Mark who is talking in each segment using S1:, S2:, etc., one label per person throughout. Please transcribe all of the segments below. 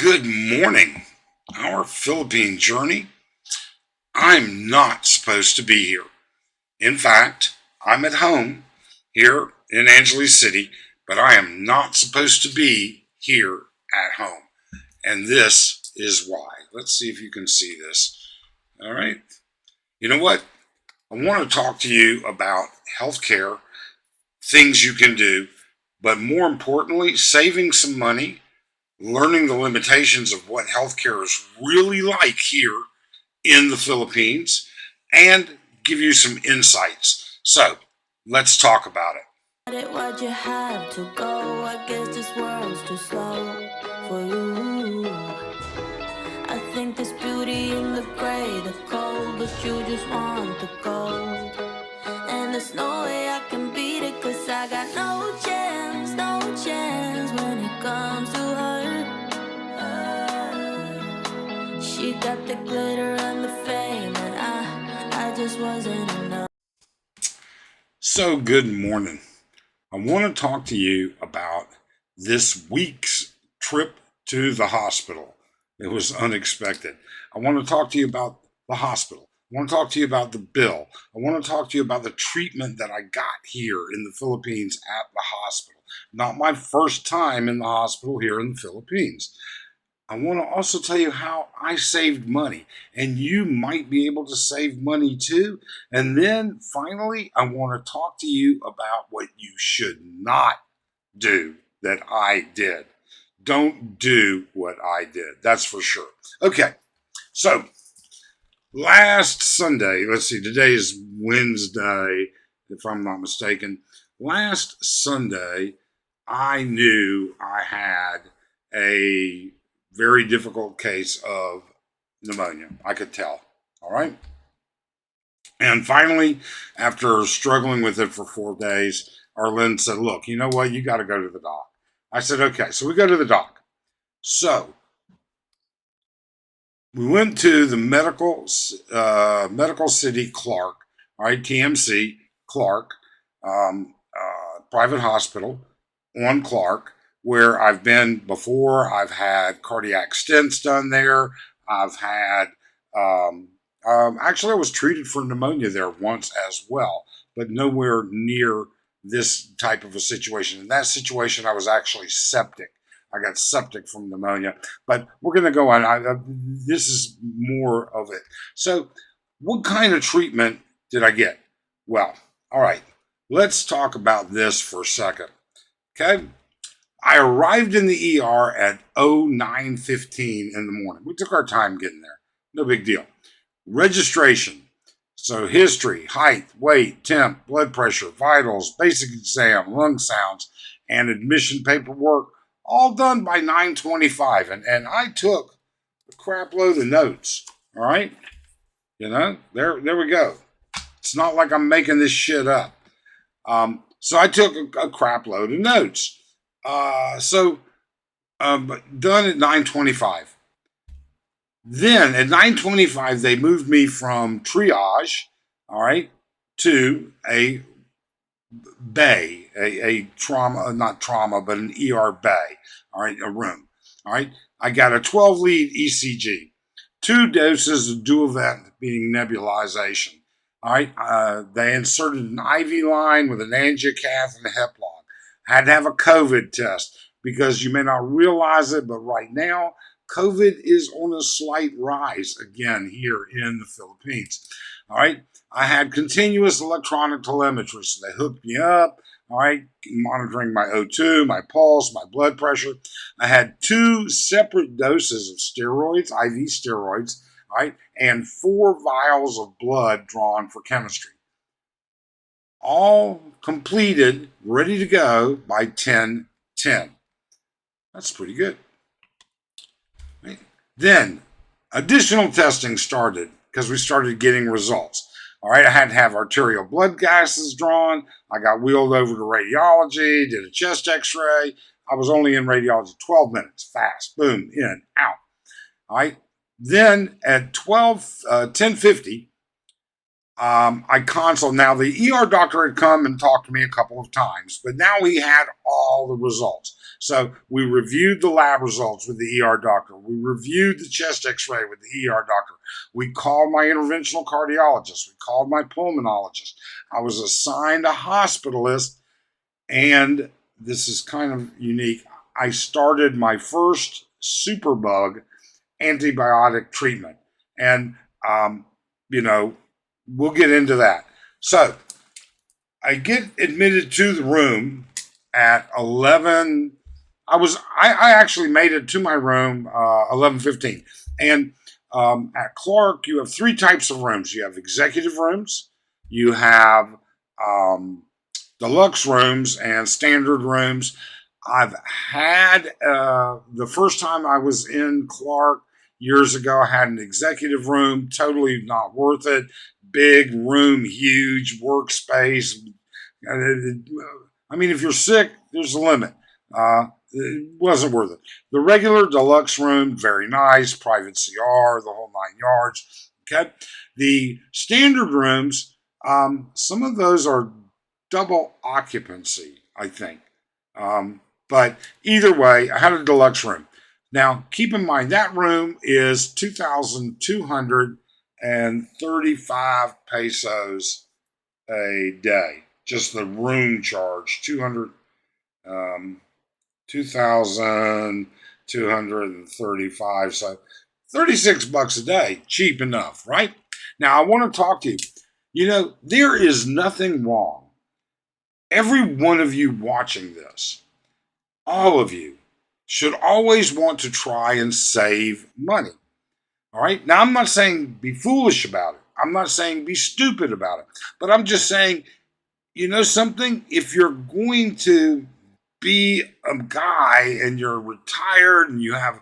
S1: Good morning. Our Philippine journey. I'm not supposed to be here. In fact, I'm at home here in Angeles City, but I am not supposed to be here at home. And this is why. Let's see if you can see this. All right. You know what? I want to talk to you about healthcare, things you can do, but more importantly, saving some money, learning the limitations of what healthcare is really like here in the Philippines, and give you some insights. So let's talk about it.
S2: Why'd you have to go? I guess this world's too slow for you. I think there's beauty in the gray, the cold, but you just want the gold. And there's no way I can beat it, cause I got no chance, no chance when it comes to her. She got the glitter and the fame, and I just wasn't enough.
S1: So, good morning. I want to talk to you about this week's trip to the hospital. It was unexpected. I want to talk to you about the hospital. I want to talk to you about the bill. I want to talk to you about the treatment that I got here in the Philippines at the hospital. Not my first time in the hospital here in the Philippines. I want to also tell you how I saved money, and you might be able to save money too. And then finally, I want to talk to you about what you should not do that I did. Don't do what I did. That's for sure. Okay. So last Sunday, let's see, today is Wednesday, if I'm not mistaken. Last Sunday, I knew I had a very difficult case of pneumonia. I could tell. All right. And finally, after struggling with it for 4 days, Arlen said, "Look, you know what? You got to go to the doc." I said, "Okay." So we go to the doc. So we went to the medical city Clark, all right, TMC Clark, private hospital on Clark, where I've been before. I've had cardiac stents done there. I've had, actually, I was treated for pneumonia there once as well, but nowhere near this type of a situation. In that situation, I was actually septic. I got septic from pneumonia, but we're going to go on. This is more of it. So, what kind of treatment did I get? Well, all right, let's talk about this for a second. Okay. I arrived in the ER at 09:15 in the morning. We took our time getting there. No big deal. Registration. So history, height, weight, temp, blood pressure, vitals, basic exam, lung sounds, and admission paperwork, all done by 9:25. And I took a crap load of notes. All right. There we go. It's not like I'm making this shit up. So I took a crap load of notes. Done at 9:25. Then at 9:25, they moved me from triage, all right, to a bay, a trauma, not trauma, but an ER bay, all right, a room, all right. I got a 12 lead ECG, 2 doses of Duovent being nebulization, all right. They inserted an IV line with an angiocath and a hep log. I had to have a COVID test because you may not realize it, but right now, COVID is on a slight rise again here in the Philippines. All right. I had continuous electronic telemetry. So they hooked me up, all right, monitoring my O2, my pulse, my blood pressure. I had 2 separate doses of steroids, IV steroids, all right, and 4 vials of blood drawn for chemistry. All completed, ready to go by 10:10. That's pretty good. Right? Then additional testing started because we started getting results. All right, I had to have arterial blood gases drawn. I got wheeled over to radiology, did a chest x-ray. I was only in radiology 12 minutes, fast, boom, in, out. All right. Then at 10:50, I consult. Now, the ER doctor had come and talked to me a couple of times, but now he had all the results. So we reviewed the lab results with the ER doctor. We reviewed the chest x-ray with the ER doctor. We called my interventional cardiologist. We called my pulmonologist. I was assigned a hospitalist, and this is kind of unique. I started my first superbug antibiotic treatment. And, you know, we'll get into that. So I get admitted to the room at 11. I actually made it to my room 11:15. And at Clark, you have three types of rooms. You have executive rooms, you have um, deluxe rooms, and standard rooms. I've had the first time I was in Clark years ago, I had an executive room, totally not worth it. Big room, huge workspace. I mean, if you're sick, there's a limit. It wasn't worth it. The regular deluxe room, very nice, private CR, the whole 9 yards. Okay. The standard rooms, some of those are double occupancy, I think. But either way, I had a deluxe room. Now, keep in mind that room is 2,235 pesos a day. Just the room charge, 2,235. So 36 bucks a day, cheap enough, right? Now, I want to talk to you. You know, there is nothing wrong. Every one of you watching this, all of you, should always want to try and save money. All right. Now, I'm not saying be foolish about it. I'm not saying be stupid about it. But I'm just saying, you know something? If you're going to be a guy and you're retired and you have,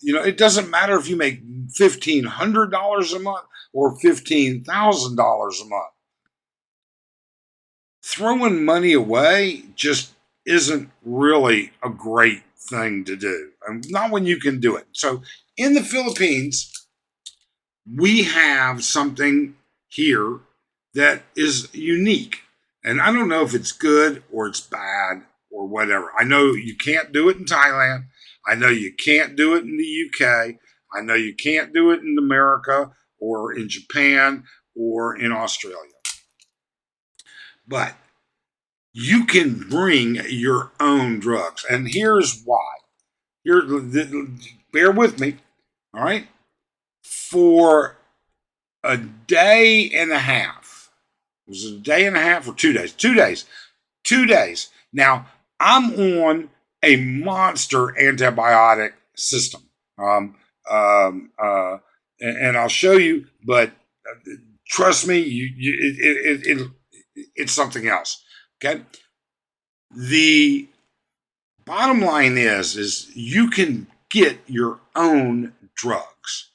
S1: it doesn't matter if you make $1,500 a month or $15,000 a month. Throwing money away just isn't really a great thing to do, and not when you can do it. So in the Philippines, we have something here that is unique. And I don't know if it's good or it's bad or whatever. I know you can't do it in Thailand. I know you can't do it in the UK. I know you can't do it in America or in Japan or in Australia. But you can bring your own drugs. And here's why. Bear with me. All right. For a day and a half. Was it a day and a half or 2 days? 2 days. 2 days. Now, I'm on a monster antibiotic system. And I'll show you, but trust me, it's something else. Okay. The bottom line is you can get your own drugs.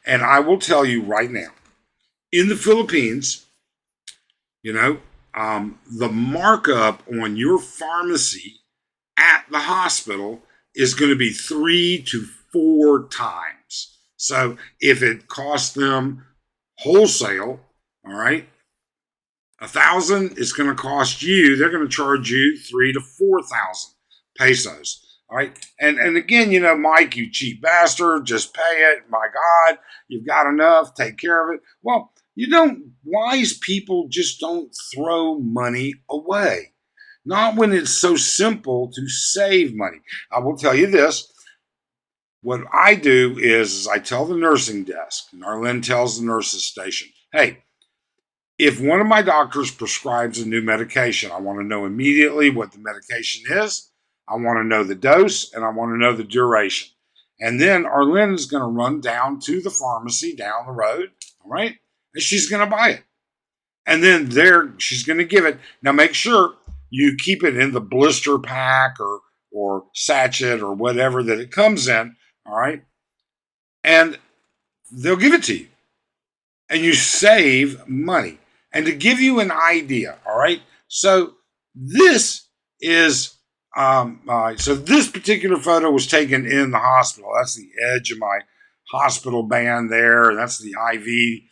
S1: And I will tell you right now, in the Philippines, the markup on your pharmacy at the hospital is going to be 3 to 4 times. So if it costs them wholesale, all right, 1,000 is going to cost you. They're going to charge you 3 to 4,000 pesos. All right. And again, Mike, you cheap bastard, just pay it. My God, you've got enough. Take care of it. Well, wise people just don't throw money away. Not when it's so simple to save money. I will tell you this. What I do is I tell the nursing desk, and Arlene tells the nurses station, hey, if one of my doctors prescribes a new medication, I want to know immediately what the medication is. I want to know the dose, and I want to know the duration. And then Arlene is going to run down to the pharmacy down the road, all right? And she's going to buy it. And then she's going to give it. Now make sure you keep it in the blister pack or sachet or whatever that it comes in, all right? And they'll give it to you. And you save money. And to give you an idea, all right? So this is, so this particular photo was taken in the hospital. That's the edge of my hospital band there. That's the IV.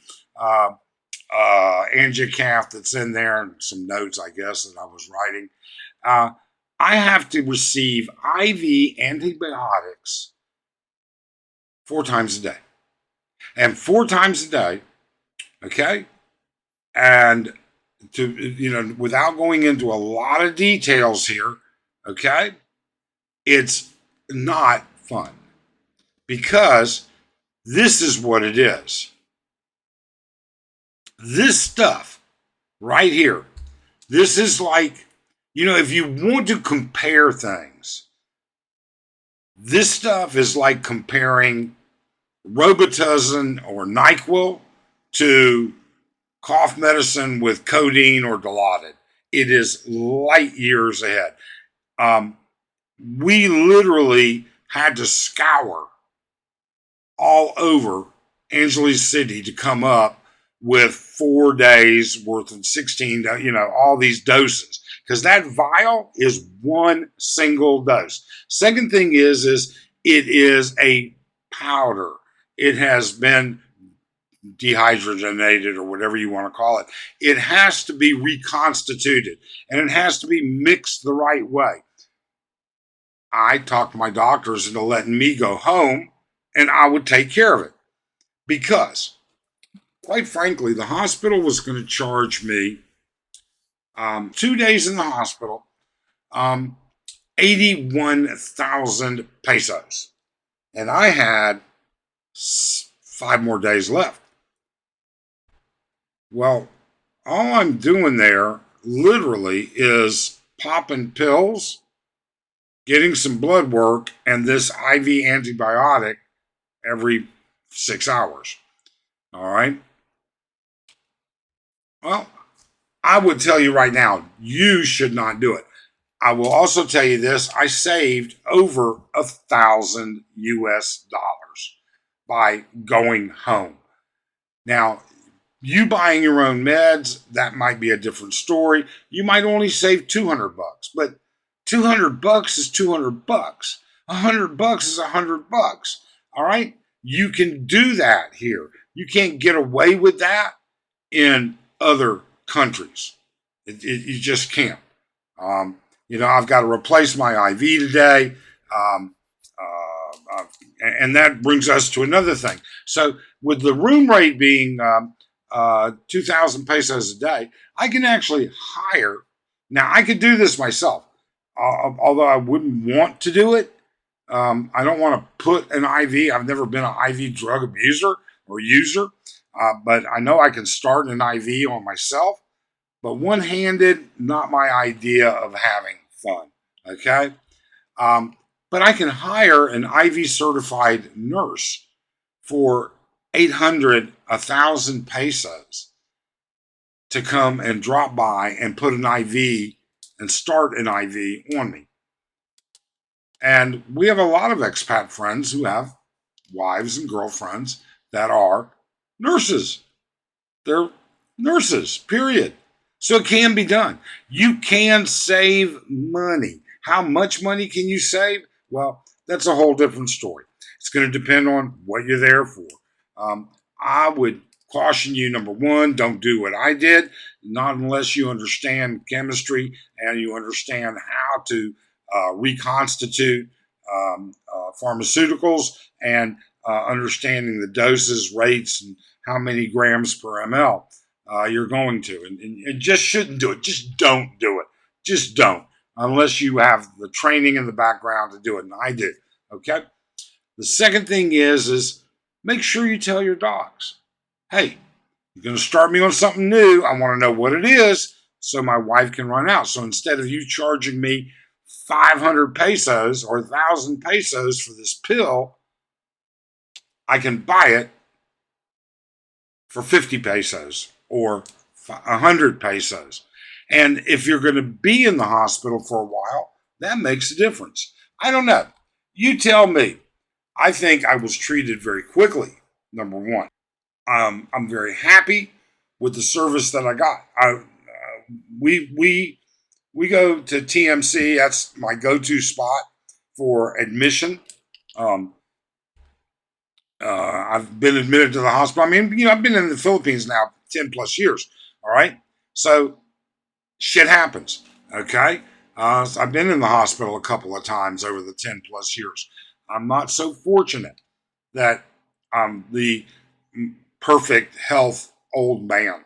S1: angiocath that's in there and some notes, I guess, that I was writing. Uh, I have to receive IV antibiotics 4 times a day. And 4 times a day, okay? And without going into a lot of details here, okay? It's not fun because this is what it is. This stuff right here, this is like, if you want to compare things, this stuff is like comparing Robitussin or NyQuil to cough medicine with codeine or Dilaudid. It is light years ahead. We literally had to scour all over Angeles City to come up with 4 days worth of 16, all these doses. Because that vial is one single dose. Second thing is it is a powder. It has been dehydrogenated or whatever you want to call it. It has to be reconstituted and it has to be mixed the right way. I talked my doctors into letting me go home and I would take care of it because, quite frankly, the hospital was going to charge me 2 days in the hospital, 81,000 pesos. And I had 5 more days left. Well, all I'm doing there literally is popping pills, getting some blood work, and this IV antibiotic every 6 hours. All right. Well, I would tell you right now, you should not do it. I will also tell you this. I saved over $1,000 by going home. Now, you buying your own meds, that might be a different story. You might only save $200, but $200 is $200. $100 is $100. All right. You can do that here. You can't get away with that in other countries. You just can't. I've got to replace my IV today. And that brings us to another thing. So with the room rate being 2,000 pesos a day, I can actually hire. Now, I could do this myself, although I wouldn't want to do it. I don't want to put an IV. I've never been an IV drug abuser or user, but I know I can start an IV on myself. But one-handed, not my idea of having fun. Okay? But I can hire an IV certified nurse for 800, 1,000 pesos to come and drop by and put an IV and start an IV on me. And we have a lot of expat friends who have wives and girlfriends that are nurses. They're nurses, period. So it can be done. You can save money. How much money can you save? Well, that's a whole different story. It's going to depend on what you're there for. I would caution you, number one, don't do what I did, not unless you understand chemistry and you understand how to reconstitute pharmaceuticals and understanding the doses, rates, and how many grams per ml you're going to. And just shouldn't do it. Just don't do it. Just don't. Unless you have the training in the background to do it. And I did. Okay? The second thing is make sure you tell your docs, hey, you're going to start me on something new. I want to know what it is so my wife can run out. So instead of you charging me 500 pesos or 1,000 pesos for this pill, I can buy it for 50 pesos or 100 pesos. And if you're going to be in the hospital for a while, that makes a difference. I don't know. You tell me. I think I was treated very quickly, number one. I'm very happy with the service that I got. We go to TMC. That's my go-to spot for admission. I've been admitted to the hospital. I mean, I've been in the Philippines now 10 plus years. All right. So shit happens. Okay. I've been in the hospital a couple of times over the 10 plus years. I'm not so fortunate that I'm the perfect health old man.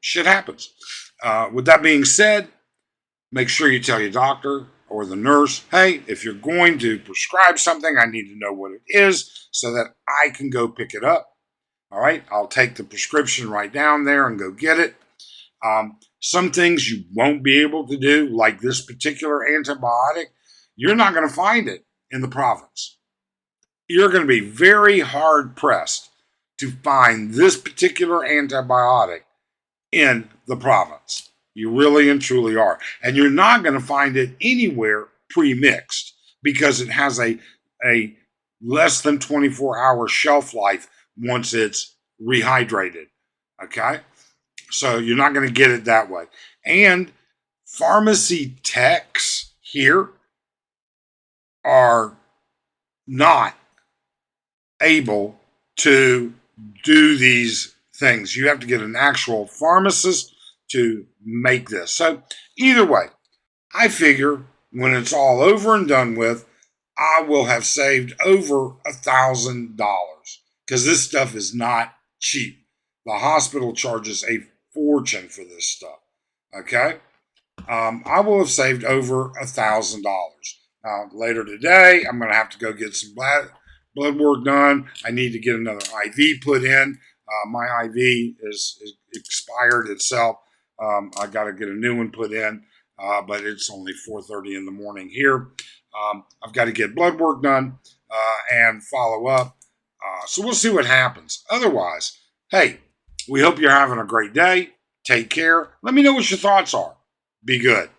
S1: Shit happens. With that being said, make sure you tell your doctor or the nurse, hey, if you're going to prescribe something, I need to know what it is so that I can go pick it up. All right, I'll take the prescription right down there and go get it. Some things you won't be able to do, like this particular antibiotic, you're not going to find it in the province. You're going to be very hard pressed to find this particular antibiotic in the province. You really and truly are. And you're not going to find it anywhere pre-mixed because it has a less than 24-hour shelf life once it's rehydrated. Okay? So you're not going to get it that way. And pharmacy techs here are not able to do these things. You have to get an actual pharmacist to make this. So either way, I figure when it's all over and done with, I will have saved over $1,000 because this stuff is not cheap. The hospital charges a fortune for this stuff. Okay. I will have saved over $1,000. Later today, I'm going to have to go get some blood work done. I need to get another IV put in. My IV is expired itself. I got to get a new one put in, but it's only 4:30 in the morning here. I've got to get blood work done and follow up. So we'll see what happens. Otherwise, hey, we hope you're having a great day. Take care. Let me know what your thoughts are. Be good.